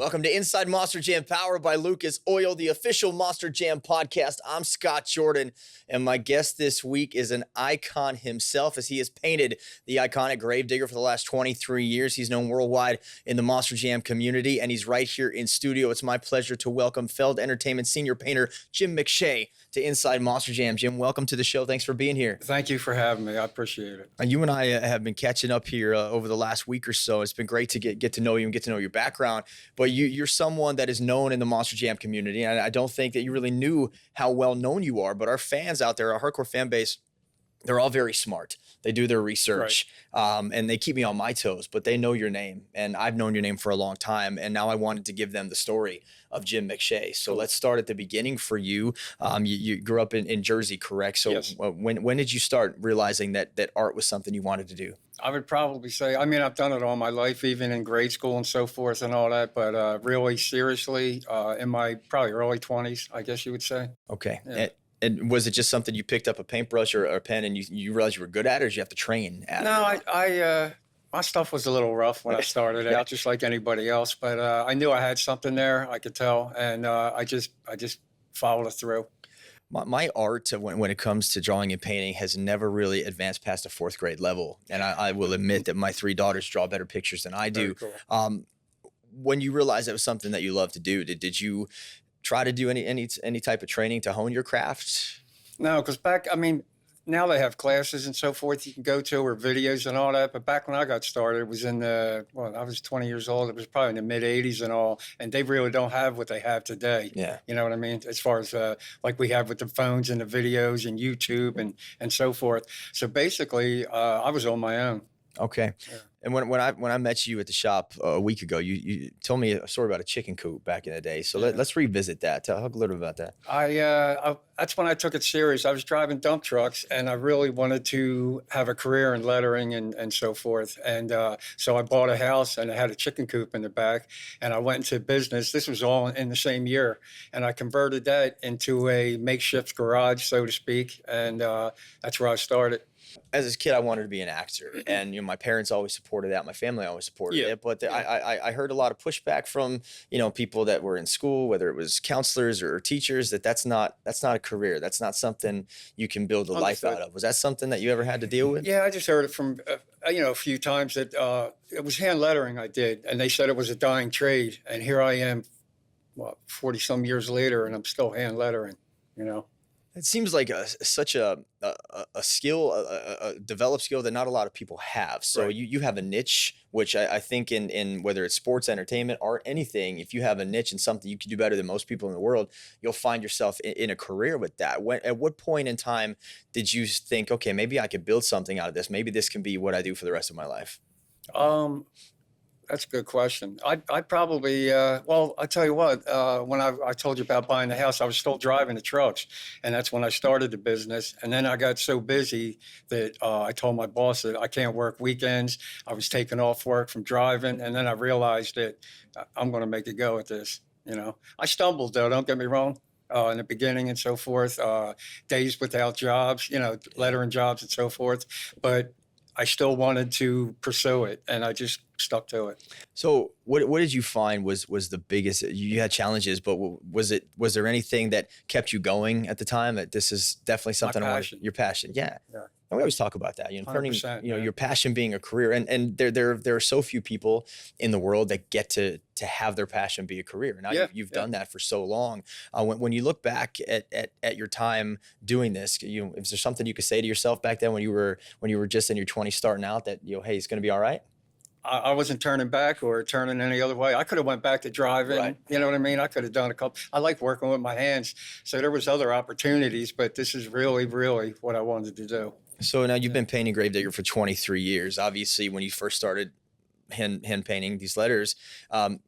Welcome to Inside Monster Jam, powered by Lucas Oil, the official Monster Jam podcast. I'm Scott Jordan, and my guest this week is an icon himself, as he has painted the iconic Gravedigger for the last 23 years. He's known worldwide in the Monster Jam community, and he's right here in studio. It's my pleasure to welcome Feld Entertainment Senior Painter Jim McShea to Inside Monster Jam. Jim, welcome to the show. Thanks for being here. Thank you for having me. I appreciate it. You and I have been catching up here over the last week or so. It's been great to get to know you and get to know your background. But you're someone that is known in the Monster Jam community, and I don't think that you really knew how well known you are. But our fans out there, our hardcore fan base, they're all very smart. They do their research, right. And they keep me on my toes, but they know your name, and I've known your name for a long time, and now I wanted to give them the story of Jim McShea. So let's start at the beginning for you. You grew up in Jersey, correct? So yes. When did you start realizing that art was something you wanted to do? I would probably say, I mean, I've done it all my life, even in grade school and so forth and all that, but really seriously in my probably early 20s, I guess you would say. Okay. Yeah. And was it just something you picked up a paintbrush or a pen and you realized you were good at it, or did you have to train at it? No, my stuff was a little rough when I started out, just like anybody else. But I knew I had something there, I could tell, and I just followed it through. My art, when it comes to drawing and painting, has never really advanced past a fourth grade level. And I will admit that my three daughters draw better pictures than I do. Very cool. When you realized that was something that you love to do, did you try to do any type of training to hone your craft? No, because now they have classes and so forth you can go to, or videos and all that. But back when I got started, it was I was 20 years old. It was probably in the mid 80s and all. And they really don't have what they have today. Yeah. You know what I mean? As far as like we have with the phones and the videos and YouTube and so forth. So basically, I was on my own. Okay. Yeah. And when I met you at the shop a week ago, you told me a story about a chicken coop back in the day. So let's revisit that. Talk a little bit about that. That's when I took it serious. I was driving dump trucks, and I really wanted to have a career in lettering and so forth. And so I bought a house, and it had a chicken coop in the back. And I went into business. This was all in the same year. And I converted that into a makeshift garage, so to speak. And that's where I started. As a kid, I wanted to be an actor, and my parents always supported that. My family always supported it, but I heard a lot of pushback from people that were in school, whether it was counselors or teachers, that's not a career. That's not something you can build a life out of. Was that something that you ever had to deal with? Yeah, I just heard it from a few times that it was hand lettering I did, and they said it was a dying trade, and here I am, 40 some years later, and I'm still hand lettering. It seems like such a skill, a developed skill that not a lot of people have. So right. you have a niche, which I think in whether it's sports, entertainment, art, anything, if you have a niche and something you can do better than most people in the world, you'll find yourself in a career with that. At what point in time did you think, okay, maybe I could build something out of this? Maybe this can be what I do for the rest of my life? That's a good question. I probably, I'll tell you what, when I told you about buying the house, I was still driving the trucks. And that's when I started the business. And then I got so busy that I told my boss that I can't work weekends. I was taking off work from driving. And then I realized that I'm going to make a go at this. I stumbled, though, don't get me wrong. In the beginning and so forth, days without jobs, lettering jobs and so forth. But I still wanted to pursue it, and I just stuck to it. So what did you find was the biggest? You had challenges, but was there anything that kept you going at the time, that this is definitely something My passion. Your passion? Yeah. And we always talk about that, turning, your passion being a career. And there are so few people in the world that get to have their passion be a career. Now you've done that for so long. When you look back at your time doing this, is there something you could say to yourself back then when you were just in your 20s starting out that, hey, it's going to be all right? I wasn't turning back or turning any other way. I could have went back to driving. Right. You know what I mean? I could have done a couple. I like working with my hands. So there was other opportunities, but this is really, really what I wanted to do. So now you've been painting Gravedigger for 23 years. Obviously, when you first started hand painting these letters,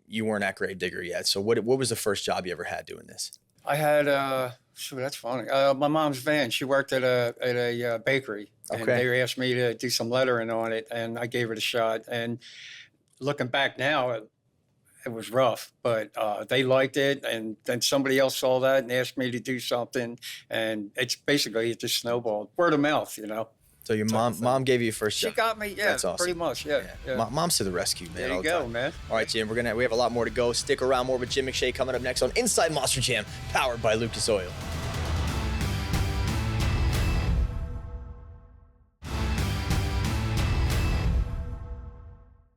you weren't at Gravedigger yet. So what was the first job you ever had doing this? I had, that's funny. My mom's van. She worked at a bakery. And they asked me to do some lettering on it, and I gave it a shot. And looking back now, it was rough, but they liked it. And then somebody else saw that and asked me to do something. And it just snowballed. Word of mouth, So your type of thing. mom gave you your first She job. got me, yeah, That's awesome. pretty much, yeah. Mom's to the rescue, man. There all you the go, time. man. All right, Jim. We have a lot more to go. Stick around. More with Jim McShea coming up next on Inside Monster Jam, powered by Lucas Oil.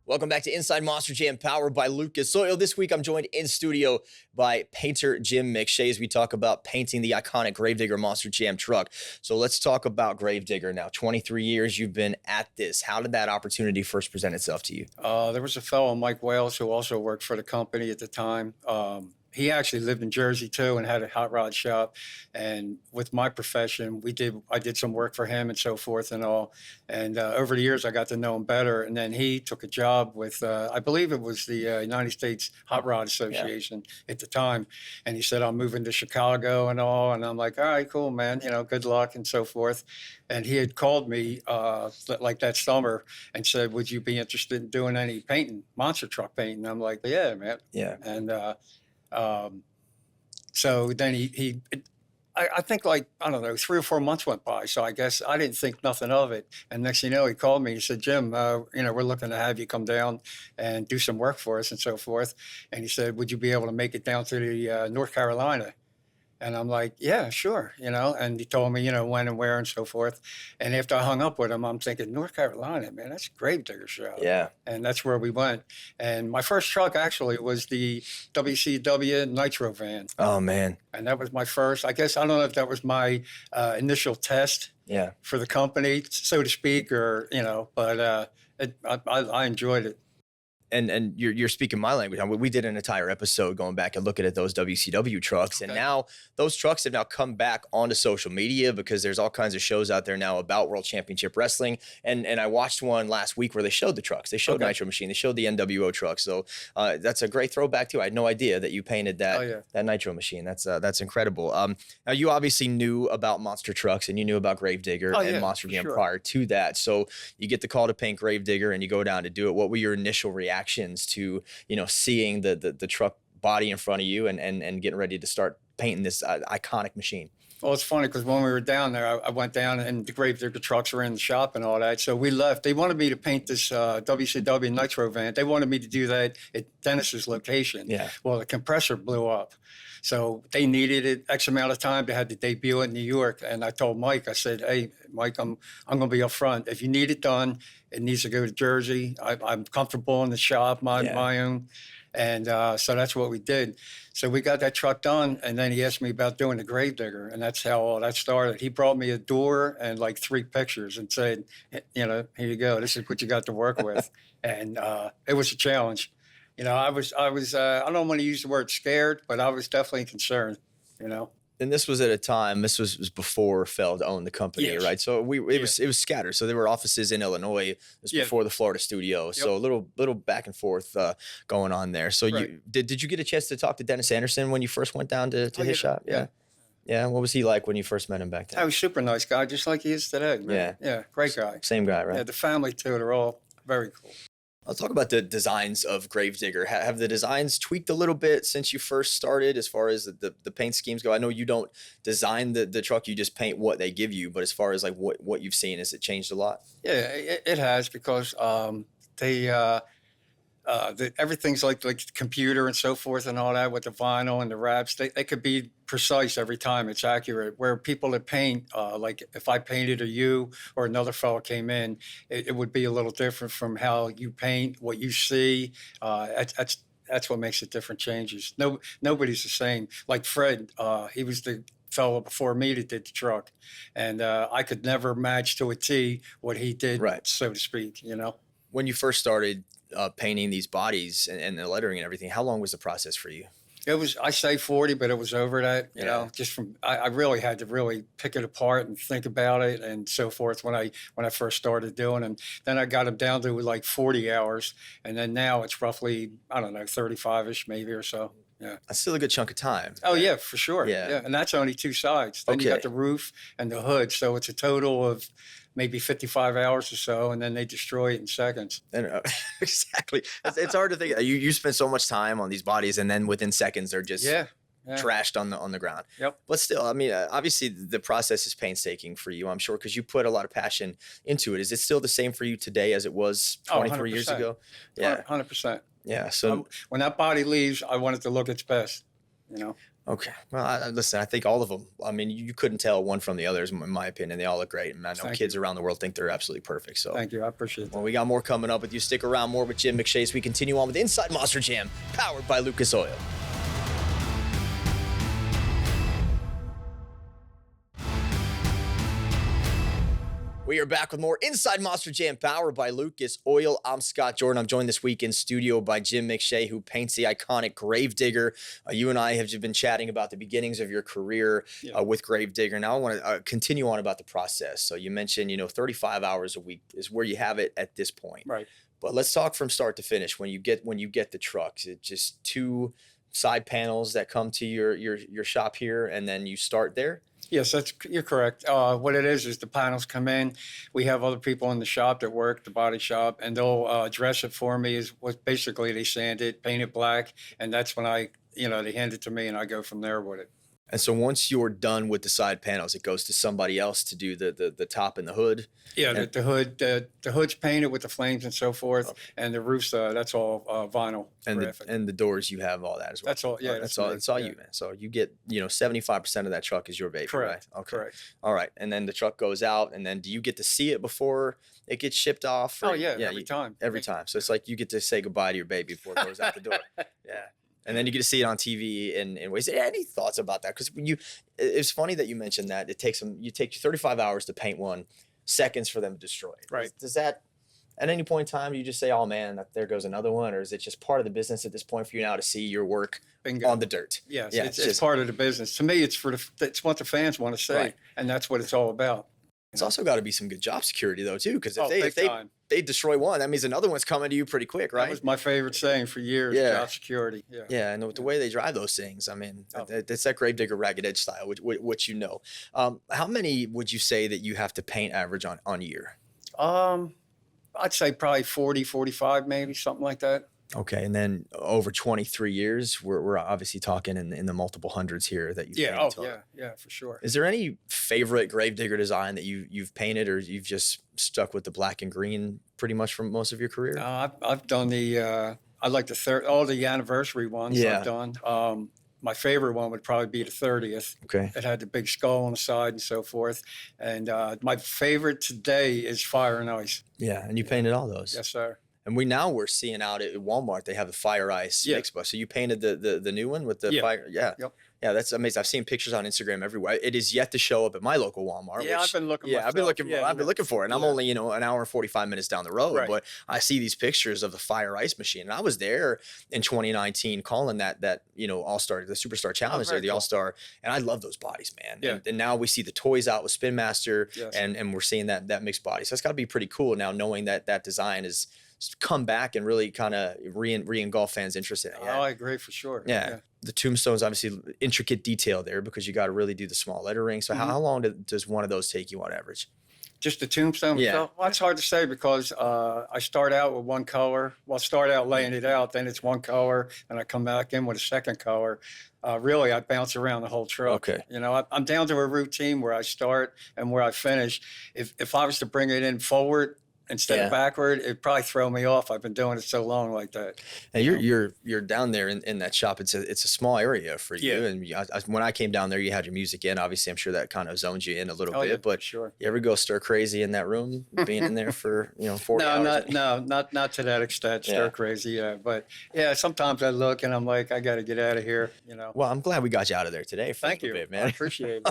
Welcome back to Inside Monster Jam, powered by Lucas Oil. This week, I'm joined in studio by painter Jim McShea as we talk about painting the iconic Gravedigger Monster Jam truck. So let's talk about Gravedigger now. 23 years you've been at this. How did that opportunity first present itself to you? There was a fellow, Mike Wales, who also worked for the company at the time. He actually lived in Jersey too and had a hot rod shop. And with my profession, I did some work for him and so forth and all. And over the years, I got to know him better. And then he took a job with, I believe it was the United States Hot Rod Association at the time. And he said, I'm moving to Chicago and all. And I'm like, all right, cool, man. Good luck and so forth. And he had called me like that summer and said, would you be interested in doing any painting, monster truck painting? I'm like, yeah, man. Yeah. And so then I think like, I don't know, 3 or 4 months went by. So I guess I didn't think nothing of it. And next thing you know, he called me. He said, Jim, we're looking to have you come down and do some work for us and so forth. And he said, would you be able to make it down to the North Carolina? And I'm like, yeah, sure, and he told me, when and where and so forth. And after I hung up with him, I'm thinking, North Carolina, man, that's a Gravedigger show. Yeah. And that's where we went. And my first truck actually was the WCW Nitro van. Oh, man. And that was my first, I guess, I don't know if that was my initial test for the company, so to speak, or, but I enjoyed it. And you're speaking my language. I mean, we did an entire episode going back and looking at those WCW trucks. And now those trucks have now come back onto social media because there's all kinds of shows out there now about World Championship Wrestling. And I watched one last week where they showed the trucks. They showed Nitro Machine. They showed the NWO truck. So that's a great throwback too. I had no idea that you painted that Nitro Machine. That's incredible. Now you obviously knew about monster trucks and you knew about Gravedigger and Monster Jam prior to that. So you get the call to paint Gravedigger and you go down to do it. What were your initial reactions to seeing the truck body in front of you and getting ready to start painting this iconic machine? Well, it's funny because when we were down there, I went down and the Gravedigger trucks were in the shop and all that. So we left. They wanted me to paint this WCW Nitro van. They wanted me to do that at Dennis's location. Yeah. Well, the compressor blew up. So they needed it X amount of time. They had to debut it in New York. And I told Mike, I said, hey, Mike, I'm going to be up front. If you need it done, it needs to go to Jersey. I'm comfortable in the shop, my own. And so that's what we did. So we got that truck done. And then he asked me about doing the Gravedigger. And that's how all that started. He brought me a door and like 3 pictures and said, here you go. This is what you got to work with. And it was a challenge. I was I don't want to use the word scared, but I was definitely concerned, And this was at a time, this was before Feld owned the company, right? So it was scattered. So there were offices in Illinois. It was before the Florida studio. So a little back and forth going on there. So did you get a chance to talk to Dennis Anderson when you first went down to his shop? Yeah. What was he like when you first met him back then? He was a super nice guy, just like he is today, man. Yeah, great guy. Same guy, right? Yeah, the family too, they're all very cool. Let's talk about the designs of Gravedigger. Have the designs tweaked a little bit since you first started as far as the paint schemes go? I know you don't design the truck, you just paint what they give you, but as far as like what you've seen, has it changed a lot? Yeah, it has because everything's like the computer and so forth and all that with the vinyl and the wraps. They could be precise every time. It's accurate. Where people that paint, like if I painted or you or another fellow came in, it would be a little different from how you paint, what you see. That's what makes it different changes. Nobody's the same. Like Fred, he was the fellow before me that did the truck. And I could never match to a T what he did, so to speak, When you first started painting these bodies and the lettering and everything, how long was the process for you? It was, I say 40, but it was over that, you know, just from, I really had to really pick it apart and think about it and so forth when I first started doing them. Then I got them down to like 40 hours. And then now it's roughly, I don't know, 35-ish maybe or so. Yeah. That's still a good chunk of time. Oh, yeah, for sure. Yeah. And that's only 2 sides. Then you got the roof and the hood. So it's a total of maybe 55 hours or so, and then they destroy it in seconds. And, exactly. It's hard to think. You spend so much time on these bodies, and then within seconds, they're just trashed on the ground. Yep. But still, I mean, obviously the process is painstaking for you, I'm sure, because you put a lot of passion into it. Is it still the same for you today as it was 23 years ago? Yeah. 100%. Yeah. So When that body leaves, I want it to look its best, you know? okay. Well, listen, I think all of them, I mean, you couldn't tell one from the others, in my opinion. They all look great. And I know Thank kids you. around the world think they're absolutely perfect. So Thank you. I appreciate that. well, we got more coming up with you. Stick around, more with Jim McShea as we continue on with Inside Monster Jam, powered by Lucas Oil. We are back with more Inside Monster Jam, powered by Lucas Oil. I'm Scott Jordan. I'm joined this week in studio by Jim McShea, who paints the iconic Gravedigger. You and I have just been chatting about the beginnings of your career with Gravedigger. Now I want to continue on about the process. So you mentioned, 35 hours a week is where you have it at this point. Right. But let's talk from start to finish. When you get the trucks, it's just two side panels that come to your shop here, and then you start there. Yes, you're correct. What it is the panels come in. We have other people in the shop that work, the body shop, and they'll dress it for me. Basically they sand it, paint it black, and that's when they hand it to me, and I go from there with it. And so once you're done with the side panels, it goes to somebody else to do the top and the hood. Yeah, the hood's painted with the flames and so forth, and the roof's that's all vinyl. And the doors, you have all that as well. That's all. Yeah, that's all you, man. So you get 75% of that truck is your baby. Correct. Right? Okay. Correct. All right, and then the truck goes out, and then do you get to see it before it gets shipped off? Oh yeah, every time. Every time. So it's like you get to say goodbye to your baby before it goes out the door. Yeah. And then you get to see it on TV in ways. Any thoughts about that? Because it's funny that you mentioned that you take 35 hours to paint one, seconds for them to destroy it. Right. Does that, at any point in time, you just say, oh man, there goes another one? Or is it just part of the business at this point for you now to see your work on the dirt? Yes, yeah, it's part of the business. To me, it's what the fans want to say, right. And that's what it's all about. It's also got to be some good job security though too, because if they destroy one, that means another one's coming to you pretty quick, right? That was my favorite saying for years. Job security. Yeah. Yeah, and the way they drive those things, I mean, it's that Gravedigger ragged edge style, which How many would you say that you have to paint average on a year? I'd say probably 40, 45, maybe something like that. Okay, and then over 23 years, we're obviously talking in the multiple hundreds here that you've painted. Yeah, for sure. Is there any favorite Gravedigger design that you've painted, or you've just stuck with the black and green pretty much for most of your career? I've done I like all the anniversary ones I've done. My favorite one would probably be the 30th. Okay. It had the big skull on the side and so forth. And my favorite today is Fire and Ice. Yeah, and you painted all those. Yes, sir. And we're seeing out at Walmart, they have the Fire Ice mix bus. So you painted the new one with the fire. Yeah. Yep. Yeah, that's amazing. I've seen pictures on Instagram everywhere. It is yet to show up at my local Walmart. Yeah, I've been looking. Yeah, I've been looking for it. And I'm only, an hour and 45 minutes down the road. Right. But I see these pictures of the Fire Ice machine. And I was there in 2019 calling that All-Star, the Superstar Challenge there, the All-Star. And I love those bodies, man. Yeah. And now we see the toys out with Spin Master and we're seeing that mixed body. So it's got to be pretty cool now knowing that design is come back and really kind of re-engulf fans' interest in it. Yeah. Oh, I agree for sure. Yeah. The tombstone's obviously intricate detail there because you got to really do the small lettering. So how long does one of those take you on average? Just the tombstone? Yeah. Well, it's hard to say because I start out with one color. Well, I start out laying it out, then it's one color, and I come back in with a second color. Really, I bounce around the whole truck. Okay. I'm down to a routine where I start and where I finish. If I was to bring it in forward, instead of backward, it'd probably throw me off. I've been doing it so long like that. And you're down there in that shop. It's a small area for you. Yeah. And when I came down there, you had your music in. Obviously, I'm sure that kind of zones you in a little bit. Yeah, but sure. You ever go stir crazy in that room, being in there for 40 hours? Not to that extent. Stir crazy, yeah. But yeah, sometimes I look and I'm like, I got to get out of here. Well, I'm glad we got you out of there today. Thank you, man. I appreciate it.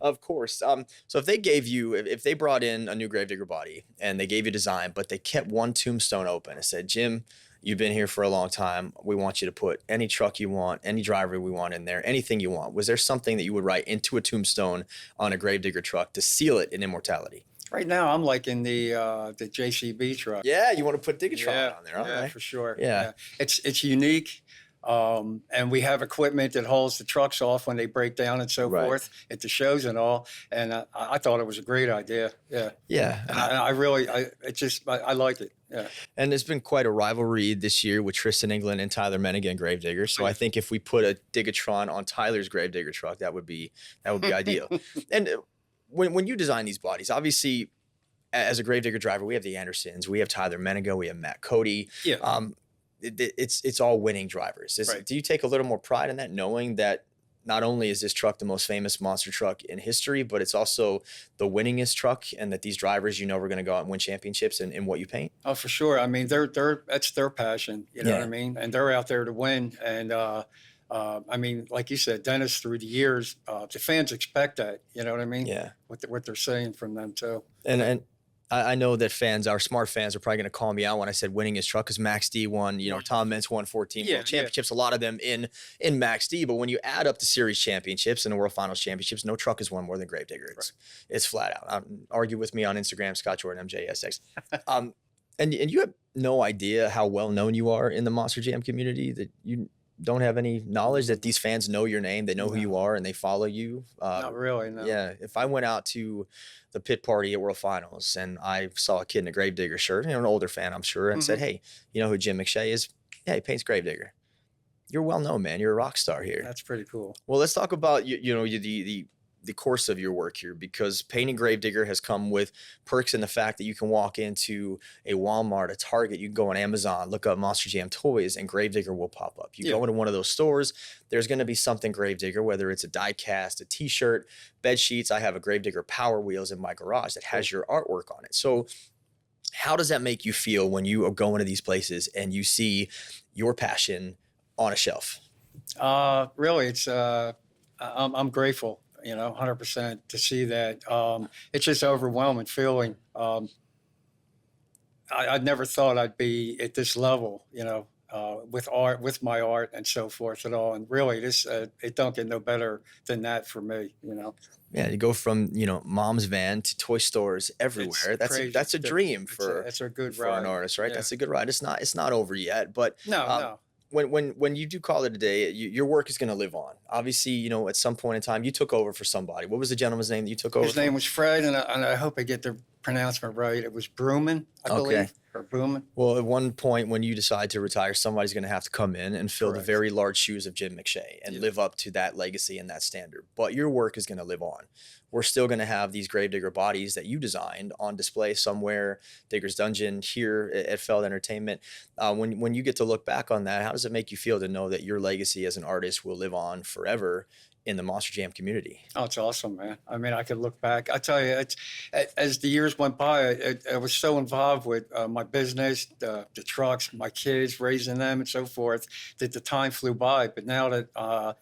Of course. So if they brought in a new Gravedigger body and they gave you design, but they kept one tombstone open and said, Jim, you've been here for a long time. We want you to put any truck you want, any driver we want in there, anything you want. Was there something that you would write into a tombstone on a Gravedigger truck to seal it in immortality? Right now, I'm like in the JCB truck. Yeah, you want to put Diggatron on there, yeah, right? For sure. Yeah. It's unique. And we have equipment that hauls the trucks off when they break down and so Right. forth at the shows and all. And I thought it was a great idea. Yeah. Yeah. And I really, I liked it. Yeah. And there's been quite a rivalry this year with Tristan England and Tyler Menigan Gravedigger. So I Yes. think if we put a Digatron on Tyler's Gravedigger truck, that would be ideal. And when you design these bodies, obviously as a Gravedigger driver, we have the Andersons, we have Tyler Menigan, we have Matt Cody. Yeah. It's all winning drivers. Right. Do you take a little more pride in that, knowing that not only is this truck the most famous monster truck in history, but it's also the winningest truck, and that these drivers, are going to go out and win championships in what you paint? Oh, for sure. I mean, that's their passion. You know what I Yeah. mean? And they're out there to win. And I mean, like you said, Dennis, through the years, the fans expect that. You know what I mean? Yeah. What they're saying from them too. And I know that fans, our smart fans, are probably going to call me out when I said winning his truck, because Max D won, Tom Mintz won 14 Yeah, world championships, a lot of them in Max D. But when you add up the series championships and the world finals championships, no truck has won more than Gravedigger. It's flat out. Argue with me on Instagram, Scott Jordan, MJSX. And you have no idea how well known you are in the Monster Jam community, that you don't have any knowledge that these fans know your name, they know who you are, and they follow you. Not really, no. Yeah, if I went out to the pit party at World Finals and I saw a kid in a Gravedigger shirt, an older fan, I'm sure, and said, "Hey, you know who Jim McShea is? Yeah, he paints Gravedigger. You're well known, man. You're a rock star here." That's pretty cool. Well, let's talk about the course of your work here, because painting Gravedigger has come with perks in the fact that you can walk into a Walmart, a Target, you can go on Amazon, look up Monster Jam toys, and Gravedigger will pop up. You go into one of those stores, there's going to be something Gravedigger, whether it's a die cast, a t-shirt, bed sheets. I have a Gravedigger Power Wheels in my garage that has your artwork on it. So how does that make you feel when you go into these places and you see your passion on a shelf? Really, it's I'm grateful, 100% to see that. It's just overwhelming feeling. I'd never thought I'd be at this level, with art, with my art and so forth at all. And really, it don't get no better than that for me, Yeah, you go from mom's van to toy stores everywhere. That's a dream for It's a good for ride. an artist, right? Yeah. That's a good ride. It's not over yet, but No. when you do call it a day, your work is going to live on. Obviously, at some point in time, you took over for somebody. What was the gentleman's name that you took over? His name was Fred, and I hope I get the pronouncement right. It was Bruman, I believe, or Bruman. Well, at one point when you decide to retire, somebody's going to have to come in and fill the very large shoes of Jim McShea and live up to that legacy and that standard. But your work is going to live on. We're still going to have these Gravedigger bodies that you designed on display somewhere, Digger's Dungeon here at Feld Entertainment. When you get to look back on that, how does it make you feel to know that your legacy as an artist will live on forever in the Monster Jam community? Oh, it's awesome, man. I mean, I could look back. I tell you, as the years went by, I was so involved with my business, the trucks, my kids, raising them and so forth, that the time flew by. But now that,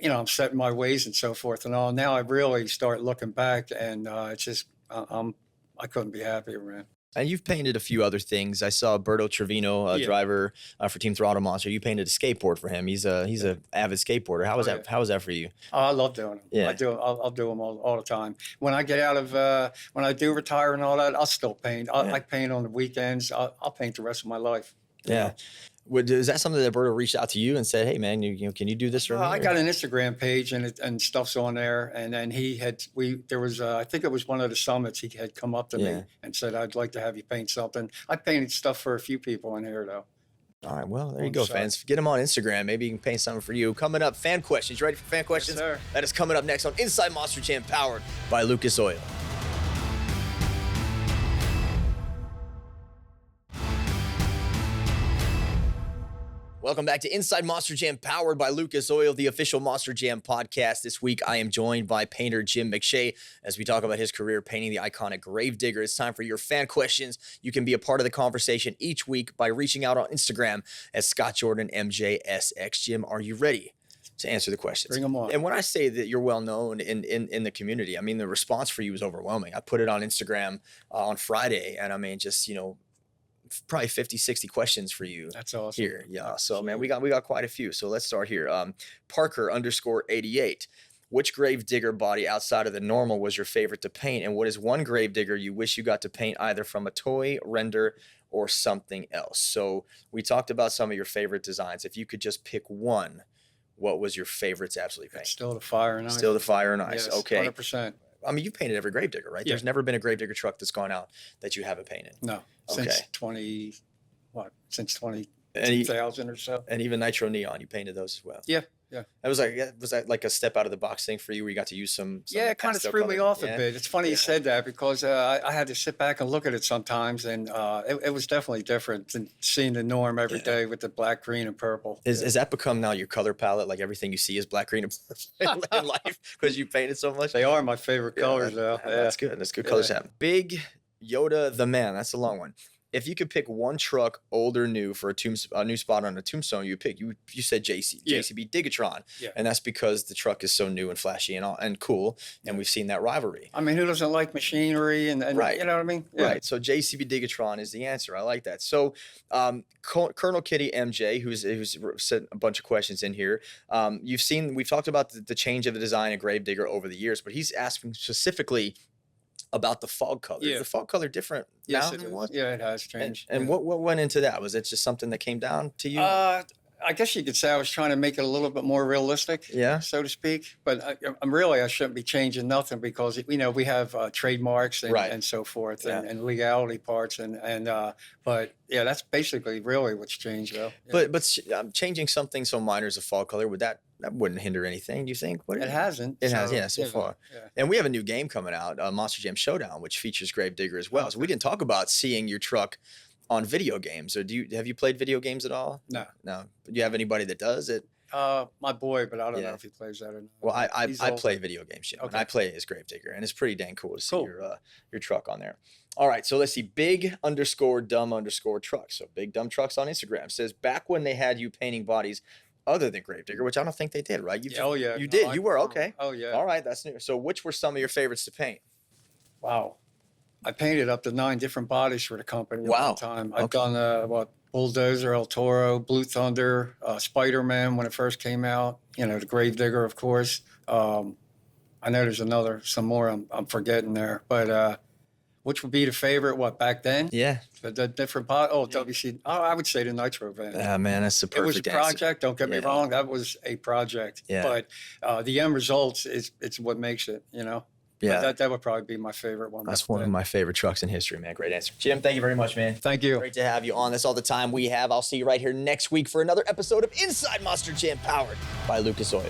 I'm setting my ways and so forth and all, now I really start looking back, and it's just, I couldn't be happier, man. And you've painted a few other things. I saw Berto Trevino, driver for Team Throttle Monster. You painted a skateboard for him. He's a avid skateboarder. How was that? How was that for you? Oh, I love doing them. Yeah. I'll do them all the time. When I get out of when I do retire and all that, I'll still paint. I paint on the weekends. I'll paint the rest of my life. Yeah. Is that something that Berto reached out to you and said, "Hey, man, can you do this for me?" I got an Instagram page and stuff's on there. And then there was I think it was one of the summits, he had come up to me and said, "I'd like to have you paint something." I painted stuff for a few people in here though. All right, well, there you go, fans. Get him on Instagram. Maybe he can paint something for you. Coming up, fan questions. You ready for fan questions? Yes, sir. That is coming up next on Inside Monster Jam, powered by Lucas Oil. Welcome back to Inside Monster Jam, powered by Lucas Oil, the official Monster Jam podcast. This week, I am joined by painter Jim McShea as we talk about his career painting the iconic Gravedigger. It's time for your fan questions. You can be a part of the conversation each week by reaching out on Instagram at Scott Jordan MJSX. Jim, are you ready to answer the questions? Bring them on. And when I say that you're well known in the community, I mean, the response for you is overwhelming. I put it on Instagram on Friday, and I mean, just, probably 50, 60 questions for you. That's awesome. Here. Yeah. So man, we got quite a few. So let's start here. Parker_88. Which Gravedigger body outside of the normal was your favorite to paint? And what is one Gravedigger you wish you got to paint either from a toy, render, or something else? So we talked about some of your favorite designs. If you could just pick one, what was your favorite to absolutely paint? It's still the fire and ice. Still the fire and ice. Yes, Okay. 100%. I mean, you've painted every Gravedigger, right? Yeah. There's never been a Gravedigger truck that's gone out that you haven't painted. No, Okay. since 20, And, 2000 or so. and even Nitro Neon, you painted those as well. Yeah, yeah. Was that like a step out of the box thing for you where you got to use some Yeah, it kind of pastel threw me color? off Yeah. a bit. It's funny you said that because I had to sit back and look at it sometimes, and it was definitely different than seeing the norm every day with the black, green, and purple. Has that become now your color palette? Like everything you see is black, green, and purple in life because you painted so much? They are my favorite colors, though. That's good. That's good colors to have. Big Yoda the Man. That's a long one. If you could pick one truck, old or new, for a new spot on a tombstone, you pick. You said JCB Digatron, and that's because the truck is so new and flashy and cool, and we've seen that rivalry. I mean, who doesn't like machinery and right. You know what I mean? Yeah. Right. So JCB Digatron is the answer. I like that. So Colonel Kitty MJ, who's sent a bunch of questions in here. We've talked about the change of the design of Gravedigger over the years, but he's asking specifically about the fog color. Yeah. Is the fog color different now than it was? Yeah, it has changed. And what went into that? Was it just something that came down to you? I guess you could say I was trying to make it a little bit more realistic, so to speak. But I shouldn't be changing nothing because we have trademarks and so forth and legality parts but yeah, that's basically really what's changed though. Yeah. But changing something so minor as a fall color, that wouldn't hinder anything, do you think? It hasn't. It has, so far. Yeah. And we have a new game coming out, Monster Jam Showdown, which features Gravedigger as well. So we didn't talk about seeing your truck on video games. Or have you played video games at all? No. Do you have anybody that does it? My boy, but I don't know if he plays that or not. Well, I play video games, Jim, and I play as Gravedigger, and it's pretty dang cool to see your truck on there. All right, so let's see. Big_dumb_trucks. So Big Dumb Trucks on Instagram says, back when they had you painting bodies other than Gravedigger, which I don't think they did, right? You did. You were okay. Oh yeah. All right, that's new. So which were some of your favorites to paint? Wow, I painted up to 9 different bodies for the company at one time. I've done Bulldozer, El Toro, Blue Thunder, Spider-Man when it first came out. The Gravedigger, of course. I know there's some more I'm forgetting there, but which would be the favorite? What, back then? Yeah. The different pot. Oh, WC. Oh, I would say the Nitro van. Ah, man, that's the perfect It was a project. Don't get me wrong. That was a project. Yeah. But the end results it's what makes it. Yeah. That would probably be my favorite one. That's one of my favorite trucks in history, man. Great answer. Jim, thank you very much, man. Thank you. Great to have you on. That's all the time we have. I'll see you right here next week for another episode of Inside Monster Jam, powered by Lucas Oil.